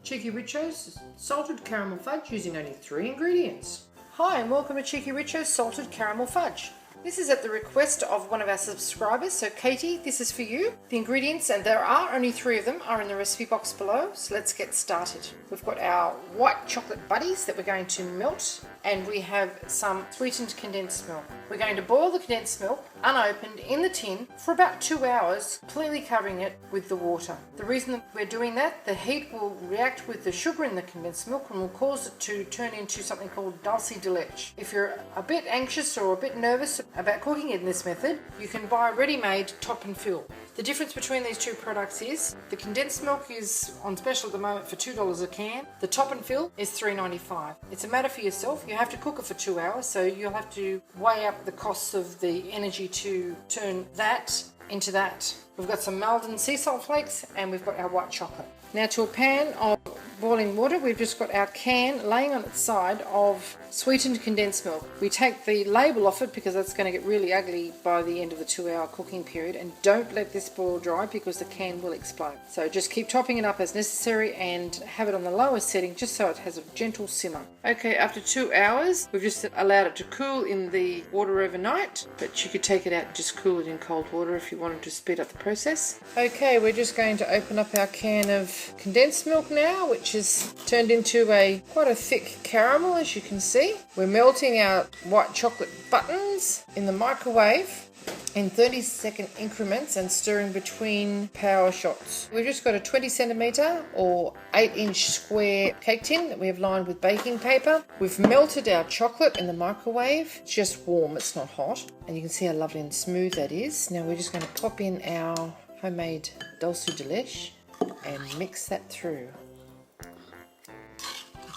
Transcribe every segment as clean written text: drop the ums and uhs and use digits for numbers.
Cheeky Richo's salted caramel fudge using only 3 ingredients. Hi and welcome to Cheeky Richo's salted caramel fudge. This is at the request of one of our subscribers, so Katie, this is for you. The ingredients, and there are only 3 of them, are in the recipe box below, so let's get started. We've got our white chocolate buddies that we're going to melt, and we have some sweetened condensed milk. We're going to boil the condensed milk unopened in the tin for about 2 hours, completely covering it with the water. The reason that we're doing that, the heat will react with the sugar in the condensed milk and will cause it to turn into something called dulce de leche. If you're a bit anxious or a bit nervous about cooking it in this method, you can buy ready-made top and fill. The difference between these 2 products is the condensed milk is on special at the moment for $2 a can. The top and fill is $3.95. It's a matter for yourself. You have to cook it for 2 hours, so you'll have to weigh up the costs of the energy to turn that into that. We've got some Maldon sea salt flakes and we've got our white chocolate. Now to a pan of boiling water, we've just got our can laying on its side of sweetened condensed milk. We take the label off it because that's going to get really ugly by the end of the 2-hour cooking period, and don't let this boil dry because the can will explode. So just keep topping it up as necessary and have it on the lowest setting just so it has a gentle simmer. Okay, after 2 hours, we've just allowed it to cool in the water overnight, but you could take it out and just cool it in cold water if you wanted to speed up the process. Okay, we're just going to open up our can of condensed milk now, which is turned into quite a thick caramel, as you can see. We're melting our white chocolate buttons in the microwave in 30-second increments and stirring between power shots. We've just got a 20cm or 8-inch square cake tin that we have lined with baking paper. We've melted our chocolate in the microwave. It's just warm, it's not hot. And you can see how lovely and smooth that is. Now we're just going to pop in our homemade dulce de leche and mix that through.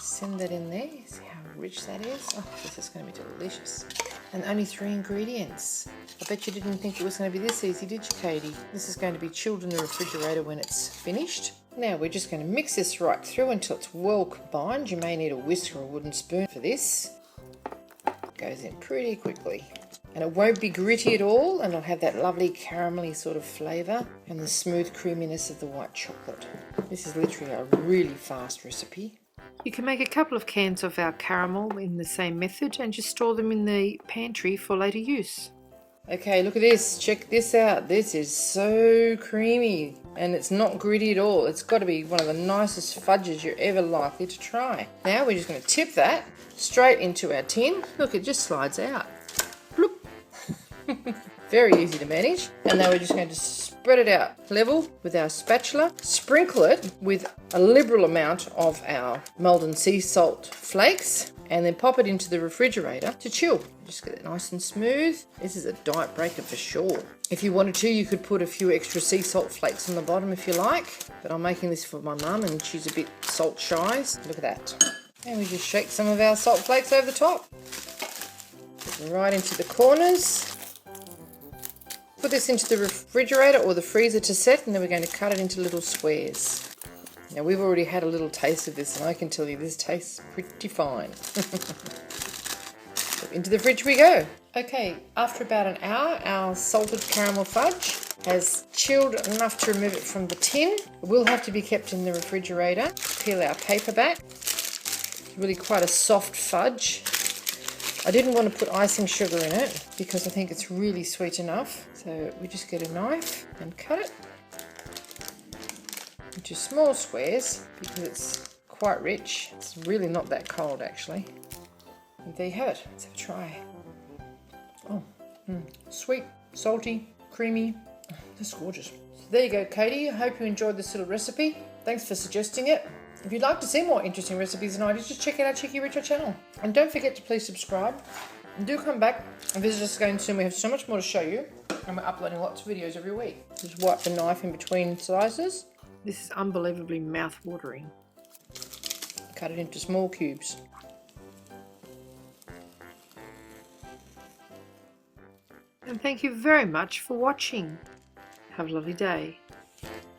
Send that in there. See how rich that is? Oh, this is going to be delicious. And only 3 ingredients. I bet you didn't think it was going to be this easy, did you, Katie? This is going to be chilled in the refrigerator when it's finished. Now we're just going to mix this right through until it's well combined. You may need a whisk or a wooden spoon for this. It goes in pretty quickly. And it won't be gritty at all, and it'll have that lovely caramelly sort of flavour and the smooth creaminess of the white chocolate. This is literally a really fast recipe. You can make a couple of cans of our caramel in the same method and just store them in the pantry for later use. Okay, look at this. Check this out. This is so creamy and it's not gritty at all. It's got to be one of the nicest fudges you're ever likely to try. Now we're just going to tip that straight into our tin. Look, it just slides out. Bloop. Very easy to manage. And now we're just going to spread it out level with our spatula. Sprinkle it with a liberal amount of our Maldon sea salt flakes and then pop it into the refrigerator to chill. Just get it nice and smooth. This is a diet breaker for sure. If you wanted to, you could put a few extra sea salt flakes on the bottom if you like, but I'm making this for my mum and she's a bit salt shy. So look at that. And we just shake some of our salt flakes over the top. Put them right into the corners. Put this into the refrigerator or the freezer to set, and then we're going to cut it into little squares. Now we've already had a little taste of this and I can tell you this tastes pretty fine. So into the fridge we go. Okay, after about an hour our salted caramel fudge has chilled enough to remove it from the tin. It will have to be kept in the refrigerator. Peel our paper back. It's really quite a soft fudge. I didn't want to put icing sugar in it because I think it's really sweet enough. So we just get a knife and cut it into small squares because it's quite rich. It's really not that cold actually. And there you have it. Let's have a try. Oh, sweet, salty, creamy. That's gorgeous. So there you go, Katie. I hope you enjoyed this little recipe. Thanks for suggesting it. If you'd like to see more interesting recipes and ideas, just check out our Cheeky Richo channel. And don't forget to please subscribe. And do come back and visit us again soon. We have so much more to show you. And we're uploading lots of videos every week. Just wipe the knife in between slices. This is unbelievably mouth-watering. Cut it into small cubes. And thank you very much for watching. Have a lovely day.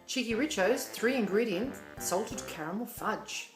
Cheeky Richo's 3 ingredient salted caramel fudge.